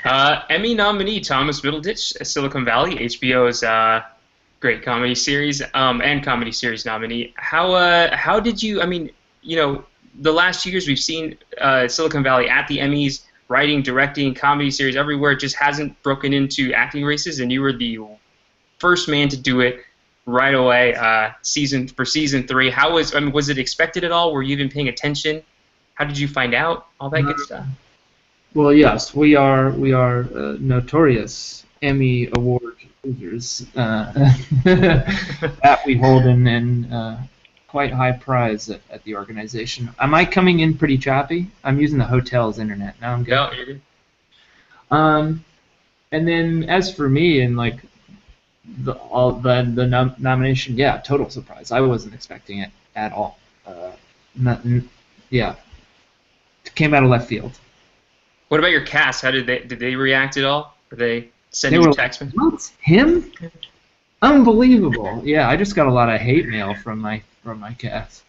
Emmy nominee Thomas Middleditch, Silicon Valley, HBO's great comedy series, and comedy series nominee. How did you? I mean, you know, the last 2 years we've seen Silicon Valley at the Emmys, writing, directing, comedy series everywhere. It just hasn't broken into acting races, and you were the first man to do it right away. Season 3. How was? I mean, was it expected at all? Were you even paying attention? How did you find out? All that good stuff. Well, yes, we are notorious Emmy Award losers that we hold in quite high prize at the organization. Am I coming in pretty choppy? I'm using the hotel's internet now. I'm good. No, you're good. Um, and then as for me and like the nomination, yeah, total surprise. I wasn't expecting it at all. Nothing, yeah, it came out of left field. What about your cast? How did they react at all? Were they They sending were you like, text messages? "What? Him? Unbelievable!" Yeah, I just got a lot of hate mail from my cast.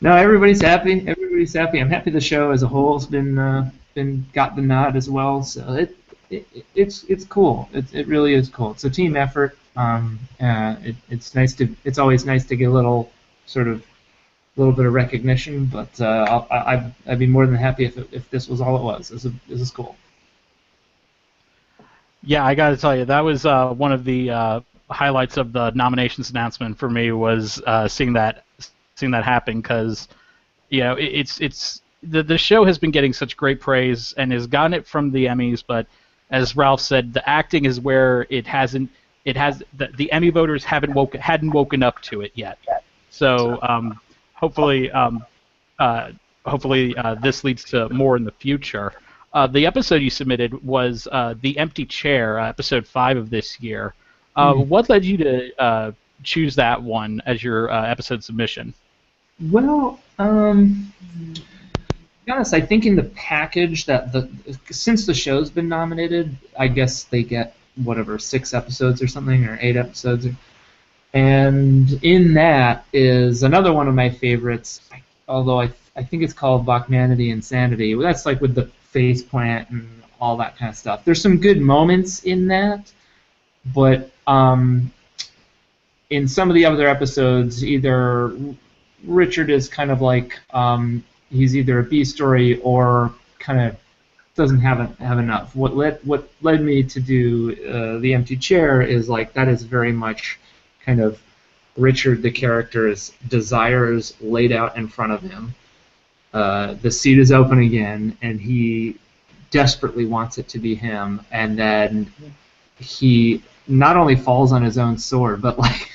No, everybody's happy. Everybody's happy. I'm happy the show as a whole has been got the nod as well. So it's cool. It really is cool. It's a team effort. It's always nice to get a little sort of little bit of recognition. But I'd be more than happy if this was all it was. This is cool. Yeah, I got to tell you, that was one of the highlights of the nominations announcement for me was seeing that happen because it's the show has been getting such great praise and has gotten it from the Emmys, but as Ralph said, the acting is where it hasn't. The Emmy voters hadn't woken up to it yet. So hopefully this leads to more in the future. The episode you submitted was The Empty Chair, episode 5 of this year. What led you to choose that one as your episode submission? Well, to be honest, I think in the package since the show's been nominated, I guess they get whatever 6 episodes or something or 8 episodes, and in that is another one of my favorites. Although I think it's called Bachmanity Insanity. That's like with the face plant and all that kind of stuff. There's some good moments in that, but in some of the other episodes, either Richard is kind of like he's either a B story or kind of doesn't have enough. What led me to do The Empty Chair is like that is very much kind of Richard the character's desires laid out in front of him. The seat is open again, and he desperately wants it to be him, and then he not only falls on his own sword, but like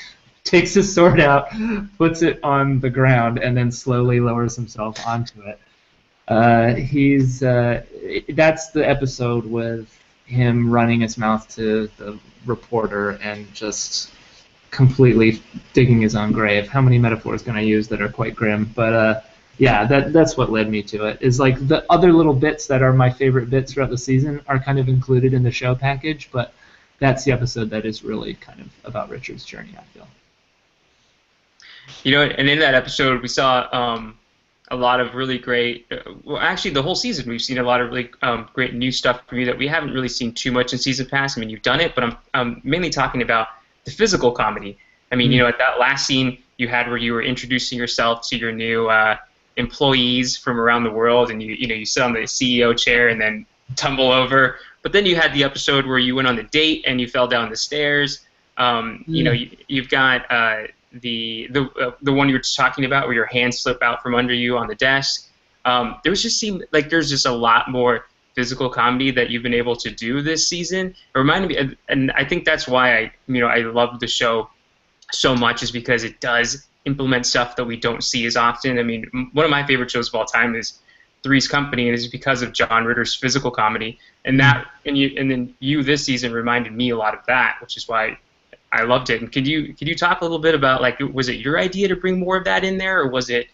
takes his sword out, puts it on the ground, and then slowly lowers himself onto it. That's the episode with him running his mouth to the reporter and just completely digging his own grave. How many metaphors can I use that are quite grim? But yeah, that's what led me to it. Is like the other little bits that are my favorite bits throughout the season are kind of included in the show package, but that's the episode that is really kind of about Richard's journey, I feel. You know, and in that episode, we saw a lot of really great. Well, actually, the whole season we've seen a lot of really great new stuff from you that we haven't really seen too much in season past. I mean, you've done it, but I'm mainly talking about the physical comedy. I mean, you know, at that last scene you had where you were introducing yourself to your new employees from around the world, and you sit on the CEO chair and then tumble over. But then you had the episode where you went on the date and you fell down the stairs. You know, you've got the one you were just talking about where your hands slip out from under you on the desk. Seemed like there's just a lot more physical comedy that you've been able to do this season. It reminded me, and I think that's why I love the show so much, is because it does implement stuff that we don't see as often. I mean, one of my favorite shows of all time is Three's Company, and it's because of John Ritter's physical comedy, and then you this season reminded me a lot of that, which is why I loved it. And could you talk a little bit about, like, was it your idea to bring more of that in there, or was it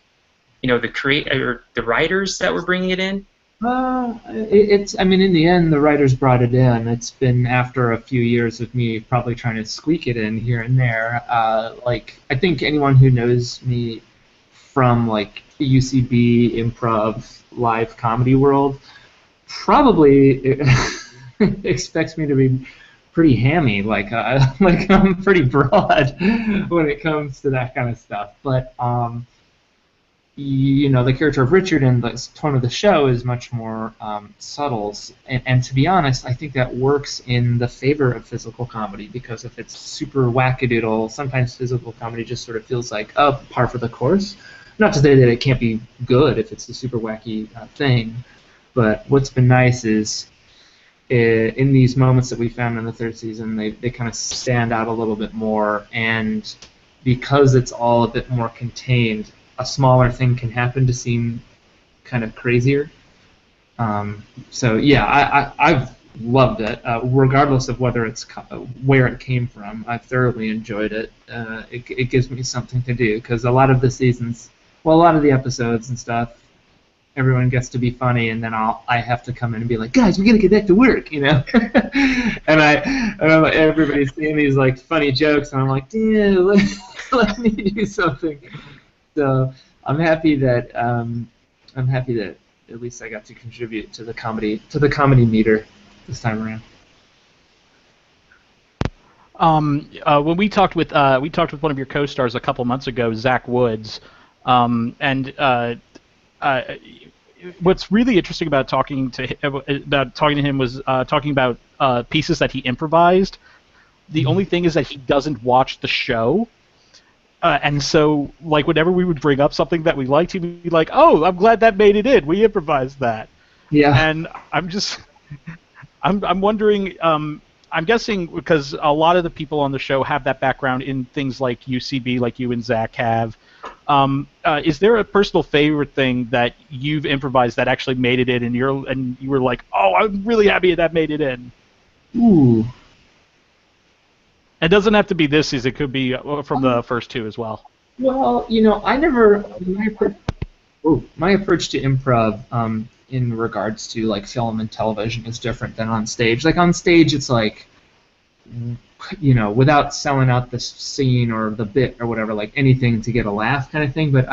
the writers that were bringing it in? I mean, in the end, the writers brought it in. It's been after a few years of me probably trying to squeak it in here and there. Like, I think anyone who knows me from like UCB improv live comedy world probably expects me to be pretty hammy. Like like I'm pretty broad when it comes to that kind of stuff. But you know, the character of Richard and the tone of the show is much more subtle. And to be honest, I think that works in the favor of physical comedy, because if it's super wackadoodle, sometimes physical comedy just sort of feels like par for the course. Not to say that it can't be good if it's a super wacky thing, but what's been nice is in these moments that we found in the third season, they kind of stand out a little bit more, and because it's all a bit more contained, a smaller thing can happen to seem kind of crazier. So yeah, I've loved it, regardless of whether it's where it came from. I've thoroughly enjoyed it. It gives me something to do, because a lot of the seasons, well, a lot of the episodes and stuff, everyone gets to be funny, and then I have to come in and be like, guys, we gotta get back to work, you know. and I'm like, everybody's seeing these like funny jokes, and I'm like, damn, let me do something. So I'm happy that at least I got to contribute to the comedy meter this time around. When we talked with one of your co-stars a couple months ago, Zach Woods, and what's really interesting about talking to him was talking about pieces that he improvised. The only thing is that he doesn't watch the show. And so, like, whenever we would bring up something that we liked, he'd be like, "Oh, I'm glad that made it in. We improvised that." Yeah. And I'm wondering. I'm guessing because a lot of the people on the show have that background in things like UCB, like you and Zach have. Is there a personal favorite thing that you've improvised that actually made it in, and you were like, "Oh, I'm really happy that made it in"? Ooh. It doesn't have to be this season. It could be from the first two as well. Well, you know, my approach to improv in regards to like film and television is different than on stage. Like on stage, it's like, you know, without selling out the scene or the bit or whatever, like anything to get a laugh kind of thing. But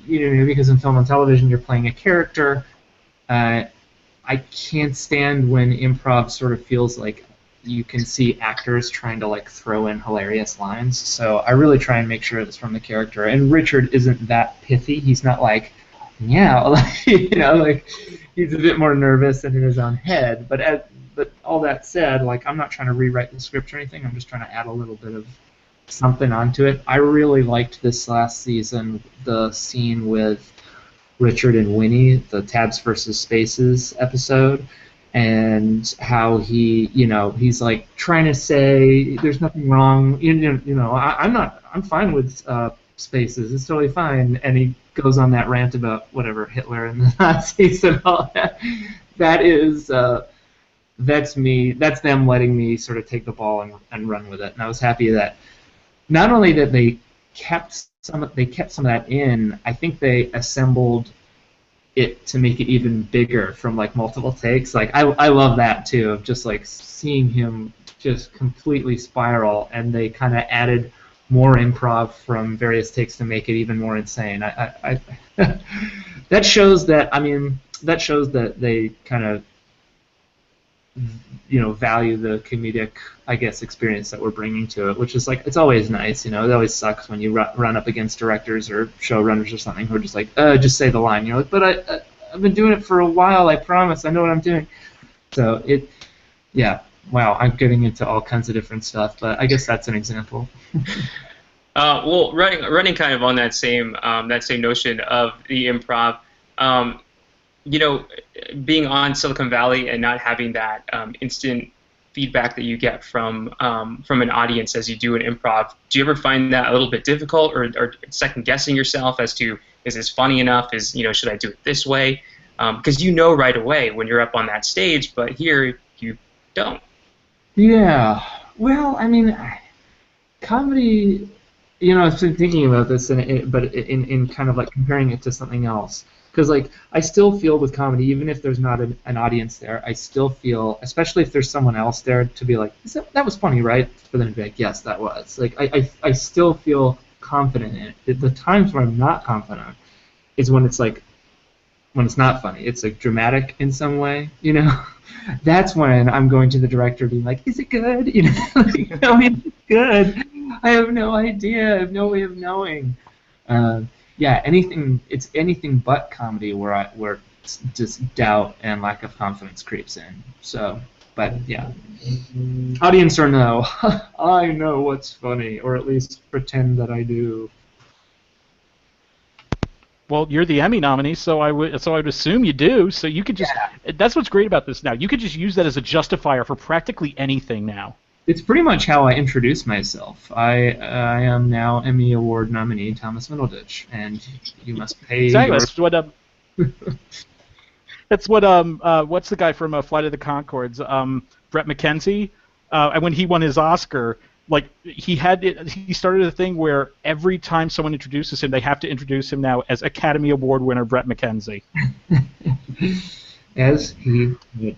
you know, because in film and television, you're playing a character. I can't stand when improv sort of feels like you can see actors trying to like throw in hilarious lines. So I really try and make sure it's from the character. And Richard isn't that pithy. He's not like, yeah, like, you know, like he's a bit more nervous and in his own head. But all that said, like I'm not trying to rewrite the script or anything. I'm just trying to add a little bit of something onto it. I really liked this last season, the scene with Richard and Winnie, the Tabs versus Spaces episode, and how he, you know, he's like trying to say there's nothing wrong, I'm fine with spaces, it's totally fine, and he goes on that rant about whatever Hitler and the Nazis and all that. That's them letting me sort of take the ball and run with it, and I was happy that not only that they kept some of that in, I think they assembled it to make it even bigger from like multiple takes. Like I love that too, of just like seeing him just completely spiral, and they kind of added more improv from various takes to make it even more insane. I that shows that they kind of, you know, value the comedic, I guess, experience that we're bringing to it, which is like, it's always nice, you know. It always sucks when you run up against directors or showrunners or something who are just like, just say the line. You're like, but I've been doing it for a while. I promise, I know what I'm doing. So yeah. Wow, I'm getting into all kinds of different stuff, but I guess that's an example. Well, running kind of on that same notion of the improv. You know, being on Silicon Valley and not having that instant feedback that you get from an audience as you do an improv, do you ever find that a little bit difficult, or second guessing yourself as to, is this funny enough? Should I do it this way? Because you know right away when you're up on that stage, but here you don't. Yeah. Well, I mean, comedy. You know, I've been thinking about this, but in kind of like comparing it to something else. Because like I still feel with comedy, even if there's not an audience there, I still feel, especially if there's someone else there, to be like, that was funny, right? For them to be like, yes, that was. Like I still feel confident in it. The times when I'm not confident is when it's like when it's not funny. It's like dramatic in some way, you know. That's when I'm going to the director being like, "Is it good?" You know, like, "Tell me if it's good. I have no idea. I have no way of knowing." Yeah, it's anything but comedy where just doubt and lack of confidence creeps in. So, but yeah, audience or no, I know what's funny, or at least pretend that I do. Well, you're the Emmy nominee, so I would assume you do. So you could just that's what's great about this now. You could just use that as a justifier for practically anything now. It's pretty much how I introduce myself. I am now Emmy Award nominee Thomas Middleditch, and you must pay. Exactly. That's what what's the guy from Flight of the Conchords? Brett McKenzie. And when he won his Oscar, like he started a thing where every time someone introduces him, they have to introduce him now as Academy Award winner Brett McKenzie. As he did.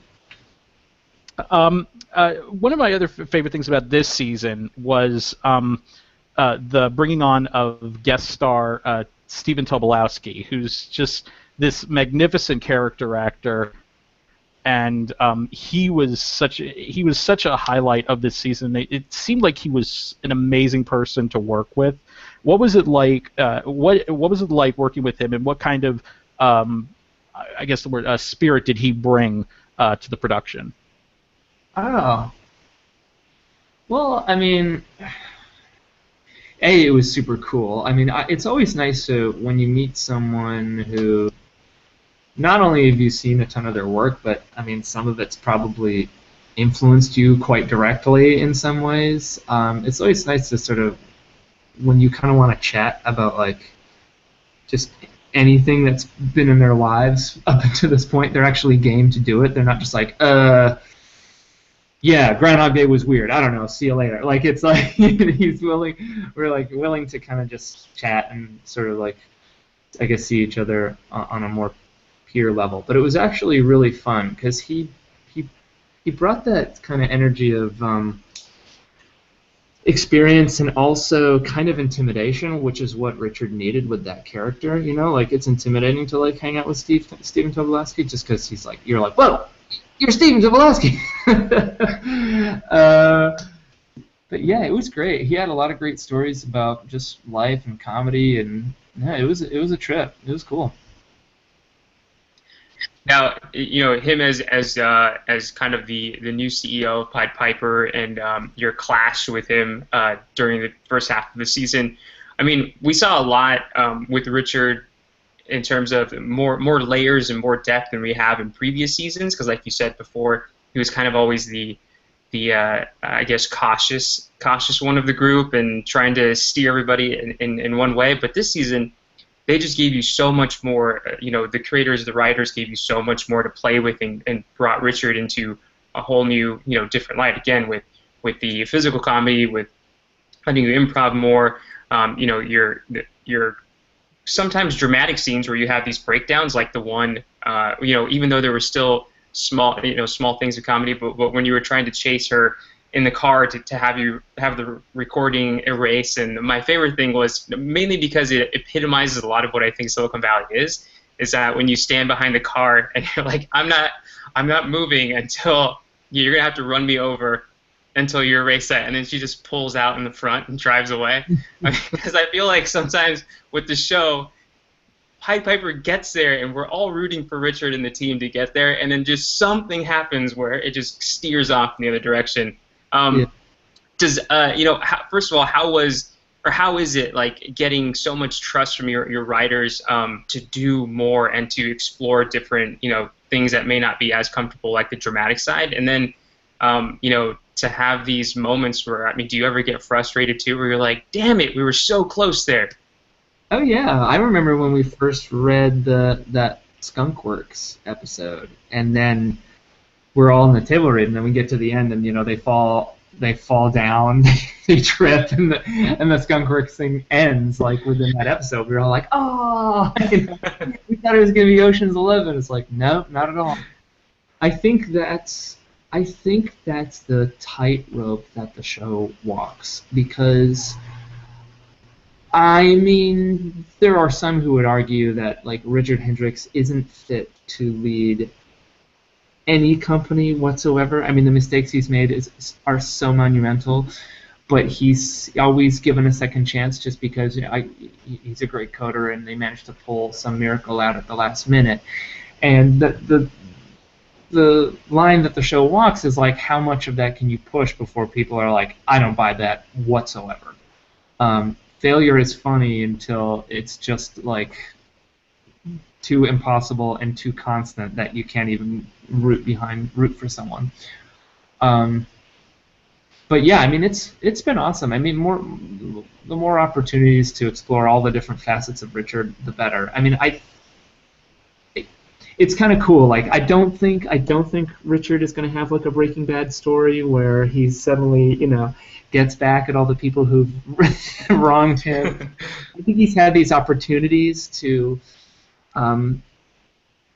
One of my other favorite things about this season was the bringing on of guest star Stephen Tobolowsky, who's just this magnificent character actor, and he was such a highlight of this season. It seemed like he was an amazing person to work with. What was it like? What was it like working with him, and what kind of I guess the word spirit did he bring to the production? Oh. Well, I mean, it was super cool. I mean, it's always nice to when you meet someone who not only have you seen a ton of their work, but I mean, some of it's probably influenced you quite directly in some ways. It's always nice to sort of when you kind of want to chat about like just anything that's been in their lives up to this point. They're actually game to do it. They're not just like, yeah, Groundhog Day was weird. I don't know. See you later. Like it's like he's willing. We're like willing to kind of just chat and sort of like, I guess, see each other on a more peer level. But it was actually really fun because he brought that kind of energy of experience and also kind of intimidation, which is what Richard needed with that character. You know, like it's intimidating to like hang out with Stephen Tobolowsky just because he's like you're like whoa. You're Stephen Tobolowsky. But yeah, it was great. He had a lot of great stories about just life and comedy, and yeah, it was a trip. It was cool. Now, you know him as kind of the new CEO of Pied Piper, and your clash with him during the first half of the season. I mean, we saw a lot with Richard in terms of more layers and more depth than we have in previous seasons, because like you said before, he was kind of always the I guess cautious one of the group and trying to steer everybody in one way. But this season, they just gave you so much more. You know, the creators, the writers gave you so much more to play with, and brought Richard into a whole new, you know, different light. Again, with the physical comedy, with letting you improv more. You know, your sometimes dramatic scenes where you have these breakdowns, like the one, you know, even though there were still small things of comedy, but when you were trying to chase her in the car to have the recording erase. And my favorite thing was, mainly because it epitomizes a lot of what I think Silicon Valley is that when you stand behind the car and you're like, I'm not moving until you're gonna have to run me over until you erase that, and then she just pulls out in the front and drives away. Because I feel like sometimes with the show, Pied Piper gets there, and we're all rooting for Richard and the team to get there, and then just something happens where it just steers off in the other direction. Does you know? First of all, how is it like getting so much trust from your writers to do more and to explore different, you know, things that may not be as comfortable, like the dramatic side, and then you know, to have these moments where, I mean, do you ever get frustrated too, where you're like, damn it, we were so close there? Oh yeah, I remember when we first read that Skunkworks episode, and then we're all on the table read, and then we get to the end, and you know they fall down, they trip, and the Skunkworks thing ends like within that episode. We were all like, oh, we thought it was gonna be Ocean's 11. It's like, nope, not at all. I think that's the tightrope that the show walks, because I mean, there are some who would argue that like Richard Hendricks isn't fit to lead any company whatsoever. I mean, the mistakes he's made are so monumental, but he's always given a second chance just because he's a great coder and they managed to pull some miracle out at the last minute. And the line that the show walks is like, how much of that can you push before people are like, I don't buy that whatsoever. Failure is funny until it's just like too impossible and too constant that you can't even root for someone. But yeah, I mean, it's been awesome. I mean, the more opportunities to explore all the different facets of Richard, the better. I mean, it's kind of cool. Like, I don't think Richard is going to have like a Breaking Bad story where he suddenly, gets back at all the people who've wronged him. I think he's had these opportunities to, when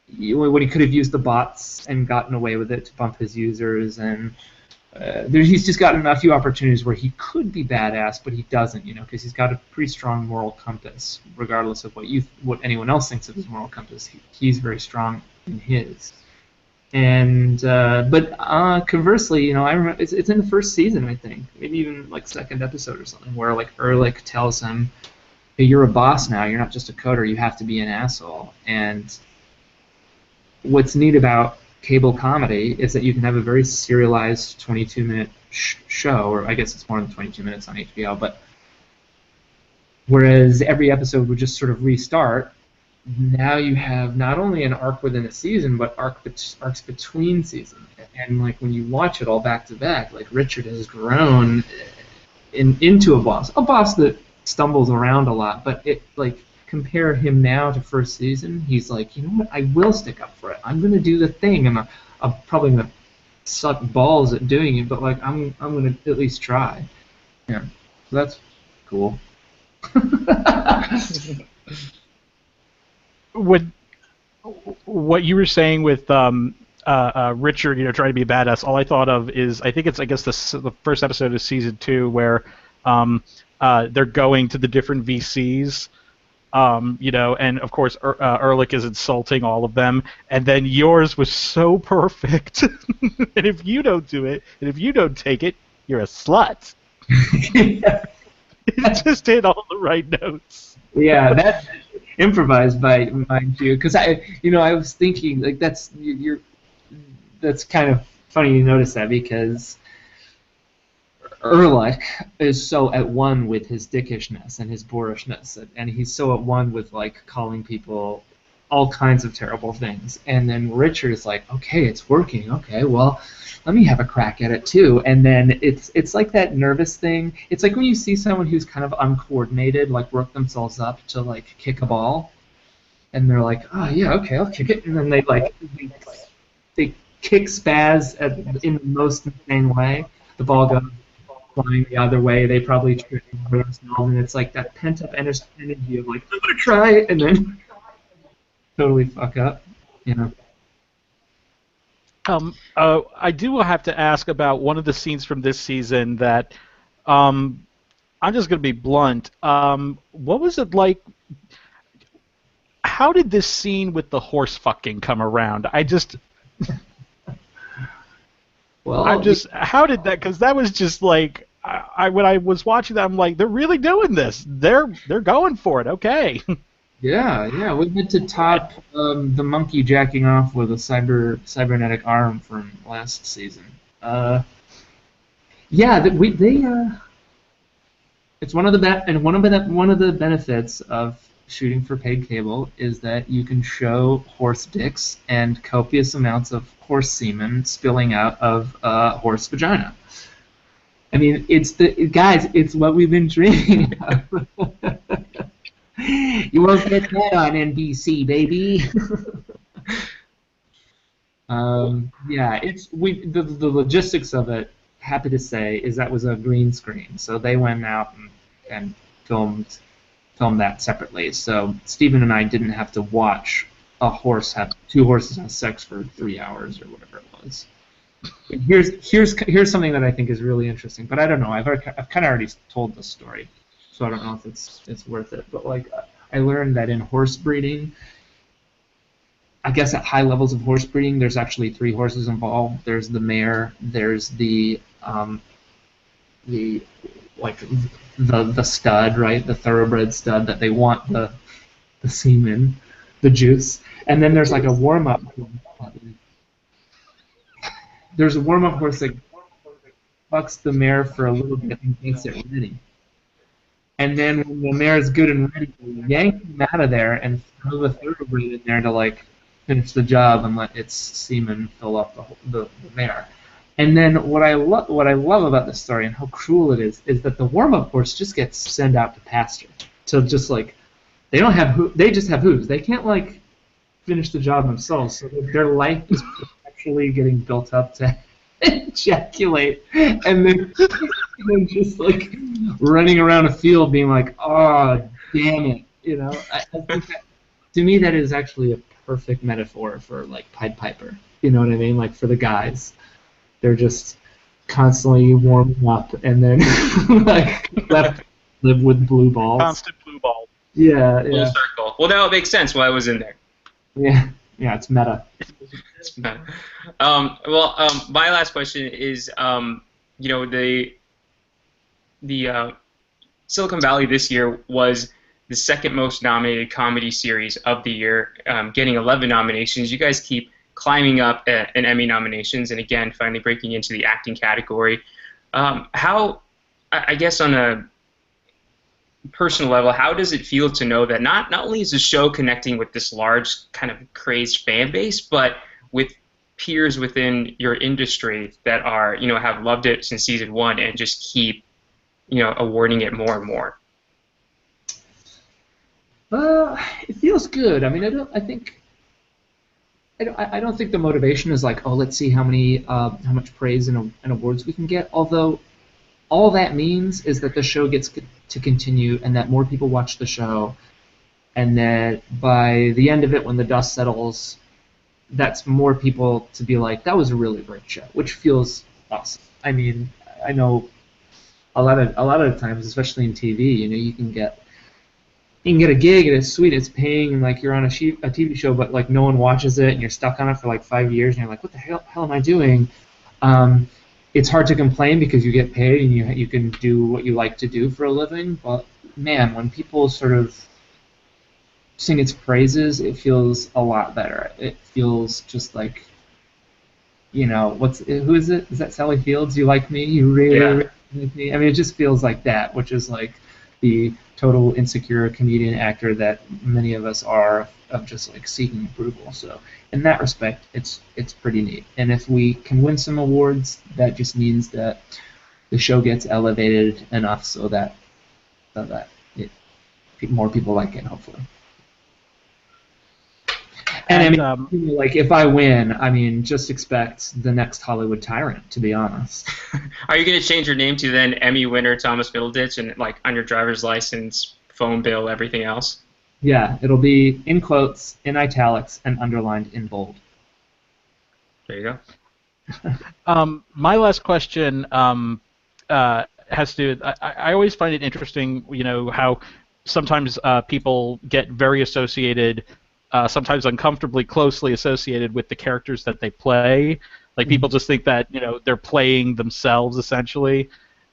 he could have used the bots and gotten away with it to bump his users, and he's just gotten a few opportunities where he could be badass, but he doesn't, because he's got a pretty strong moral compass, regardless of what anyone else thinks of his moral compass. He's very strong in his. And but conversely, I remember it's in the first season, I think, maybe even like second episode or something, where like Ehrlich tells him, "Hey, you're a boss now. You're not just a coder. You have to be an asshole." And what's neat about cable comedy is that you can have a very serialized 22-minute show, or I guess it's more than 22 minutes on HBO, but whereas every episode would just sort of restart, now you have not only an arc within a season, but arcs between seasons. And like when you watch it all back to back, like Richard has grown into a boss that stumbles around a lot, but it like compare him now to first season, he's like, you know what, I will stick up for it. I'm gonna do the thing, and I'm probably gonna suck balls at doing it, but like I'm gonna at least try. Yeah, so that's cool. What you were saying with Richard, trying to be a badass, all I thought of is I guess the first episode of season 2 where they're going to the different VCs. And of course Ehrlich is insulting all of them, and then yours was so perfect. And if you don't do it, and if you don't take it, you're a slut. It just hit all the right notes. Yeah, that's improvised by mind you, because I was thinking like that's kind of funny you notice that, because Ehrlich is so at one with his dickishness and his boorishness, and he's so at one with like calling people all kinds of terrible things. And then Richard is like, okay, it's working. Okay, well, let me have a crack at it too. And then it's like that nervous thing. It's like when you see someone who's kind of uncoordinated, like work themselves up to like kick a ball, and they're like, oh yeah, okay, I'll kick it, and then they kick spaz in the most insane way. The ball goes flying the other way. They probably trip over themselves, and it's like that pent-up energy of like, I'm gonna try, and then totally fuck up, I do have to ask about one of the scenes from this season that I'm just going to be blunt. What was it like? How did this scene with the horse fucking come around? How did that? Because that was just like, when I was watching that, I'm like, they're really doing this. They're going for it. Okay. Yeah. We had to top the monkey jacking off with a cybernetic arm from last season. It's one of the benefits of shooting for paid cable is that you can show horse dicks and copious amounts of horse semen spilling out of horse vagina. I mean, it's what we've been dreaming of. You won't get that on NBC, baby. The logistics of it, happy to say, is that was a green screen, so they went out and filmed that separately. So Stephen and I didn't have to watch two horses have sex for 3 hours or whatever it was. Here's something that I think is really interesting, but I don't know. I've kind of already told this story. so I don't know if it's worth it. But like, I learned that in horse breeding, I guess at high levels of horse breeding, there's actually three horses involved. There's the mare, there's the like the stud, right? The thoroughbred stud that they want the semen, the juice, and then there's like a warm up. There's a warm up horse that fucks the mare for a little bit and gets it ready. And then when the mare is good and ready, they yank him out of there and throw the thoroughbred in there to like finish the job and let its semen fill up the mare. And then what I love about this story and how cruel it is that the warm-up horse just gets sent out to pasture to just like they just have hooves. They can't like finish the job themselves, so their life is actually getting built up to ejaculate, and then just like running around a field being like, oh damn it, you know. I think that, to me, that is actually a perfect metaphor for like Pied Piper. You know what I mean? Like for the guys. They're just constantly warming up and then like live with blue balls. Constant blue ball. Yeah, Full yeah. circle. Well, that would make sense why I was in there. Yeah, it's meta. It's meta. My last question is, the Silicon Valley this year was the second most nominated comedy series of the year, getting 11 nominations. You guys keep climbing up in Emmy nominations, and again, finally breaking into the acting category. I guess on a personal level, how does it feel to know that not only is the show connecting with this large kind of crazed fan base, but with peers within your industry that are, have loved it since season one and just keep, awarding it more and more? It feels good. I mean, I don't think the motivation is like, oh, let's see how much praise and awards we can get. Although, all that means is that the show gets to continue, and that more people watch the show, and that by the end of it, when the dust settles, that's more people to be like, that was a really great show, which feels awesome. I mean, I know a lot of times, especially in TV, you can get a gig and it's sweet, it's paying, and like you're on a TV show, but like no one watches it, and you're stuck on it for like 5 years, and you're like, what the hell am I doing? It's hard to complain because you get paid and you can do what you like to do for a living. But man, when people sort of sing its praises, it feels a lot better. It feels just like, who is it? Is that Sally Fields? You like me? You really like me? I mean, it just feels like that, which is like the total insecure comedian actor that many of us are, of just like seeking approval. So in that respect, it's pretty neat. And if we can win some awards, that just means that the show gets elevated enough so that more people like it, hopefully. And I mean, like if I win, I mean, just expect the next Hollywood tyrant, to be honest. Are you going to change your name to then Emmy winner Thomas Middleditch, and like on your driver's license, phone bill, everything else? Yeah, it'll be in quotes, in italics, and underlined in bold. There you go. My last question has to do with, I always find it interesting, how sometimes people get very associated, sometimes uncomfortably closely associated with the characters that they play. Like people just think that they're playing themselves essentially,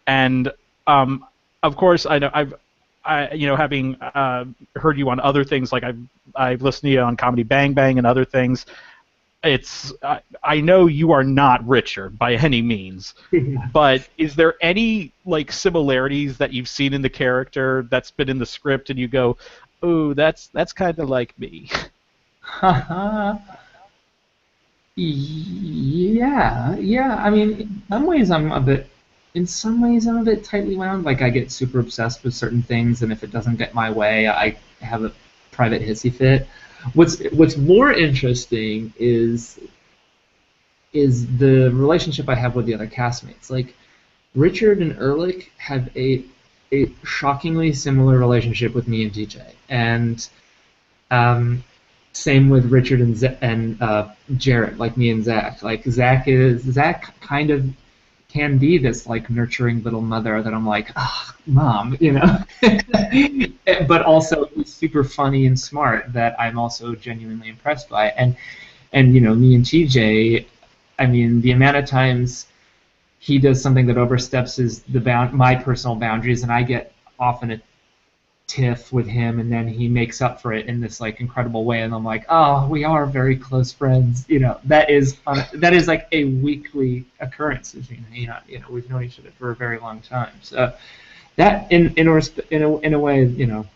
and of course I know having heard you on other things, like I've listened to you on Comedy Bang Bang and other things. I know you are not Richard by any means, but is there any like similarities that you've seen in the character that's been in the script and you go, oh, that's kind of like me? Yeah. I mean, in some ways I'm a bit tightly wound. Like I get super obsessed with certain things, and if it doesn't get my way, I have a private hissy fit. What's more interesting is the relationship I have with the other castmates. Like Richard and Ehrlich have a shockingly similar relationship with me and DJ, and same with Richard and Jarrett, like me and Zach. Like Zach kind of can be this like nurturing little mother that I'm like, ah, mom, you know. But also he's super funny and smart that I'm also genuinely impressed by. And you know, me and TJ, I mean, the amount of times he does something that oversteps my personal boundaries, and I get off in a tiff with him, and then he makes up for it in this like incredible way, and I'm like, oh, we are very close friends. You know, that is like a weekly occurrence. You know, we've known each other for a very long time. So that in a way, you know,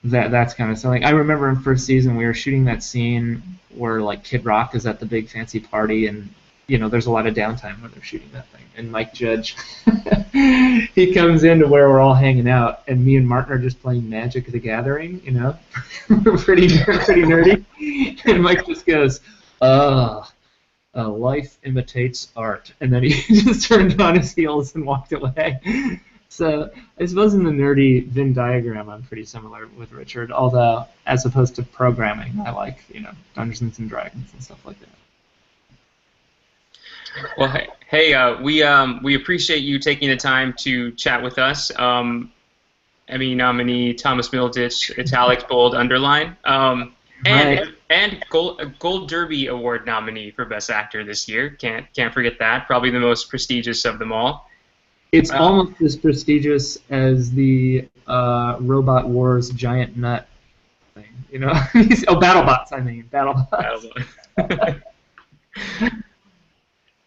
that's kind of something. I remember in first season we were shooting that scene where like Kid Rock is at the big fancy party, and you know, there's a lot of downtime when they're shooting that thing. And Mike Judge, he comes into where we're all hanging out, and me and Martin are just playing Magic the Gathering, you know, pretty nerdy. And Mike just goes, life imitates art. And then he just turned on his heels and walked away. So I suppose in the nerdy Venn diagram, I'm pretty similar with Richard, although as opposed to programming, I like, you know, Dungeons and Dragons and stuff like that. Well, hey, we appreciate you taking the time to chat with us. Emmy nominee Thomas Middleditch, italics, bold, underline, and Gold Derby Award nominee for Best Actor this year. Can't forget that. Probably the most prestigious of them all. It's almost as prestigious as the Robot Wars Giant Nut thing. You know, BattleBots. I mean, BattleBots.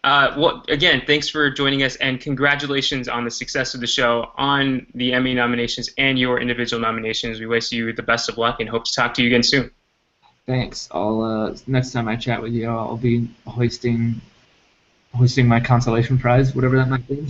Well, again, thanks for joining us, and congratulations on the success of the show, on the Emmy nominations and your individual nominations. We wish you the best of luck and hope to talk to you again soon. Thanks. I'll next time I chat with you, I'll be hoisting my consolation prize, whatever that might be.